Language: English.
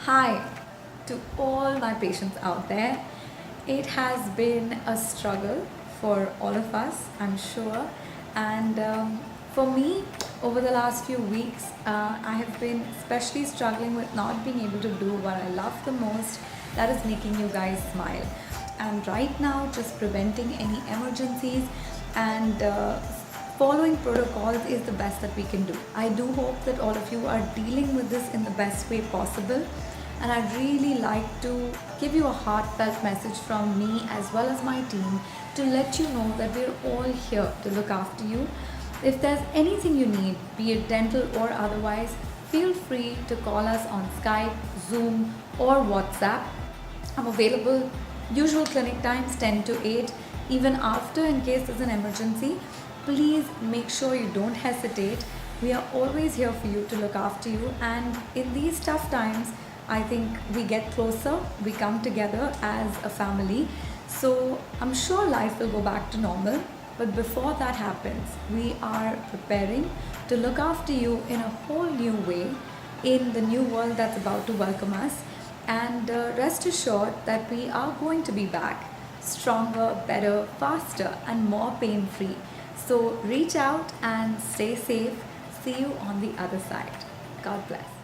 Hi to all my patients out there. It has been a struggle for all of us, I'm sure. And for me, over the last few weeks, I have been especially struggling with not being able to do what I love the most, that is making you guys smile. And right now, just preventing any emergencies and following protocols is the best that we can do. I do hope that all of you are dealing with this in the best way possible, and I'd really like to give you a heartfelt message from me as well as my team to let you know that we're all here to look after you. If there's anything you need, be it dental or otherwise, feel free to call us on Skype, Zoom or WhatsApp. I'm available usual clinic times 10 to 8, even after in case there's an emergency. Please make sure you don't hesitate. We are always here for you to look after you, and in these tough times I think we get closer, we come together as a family. So I'm sure life will go back to normal, but before that happens, we are preparing to look after you in a whole new way in the new world that's about to welcome us. And rest assured that we are going to be back stronger, better, faster, and more pain-free. So reach out and stay safe. See you on the other side. God bless.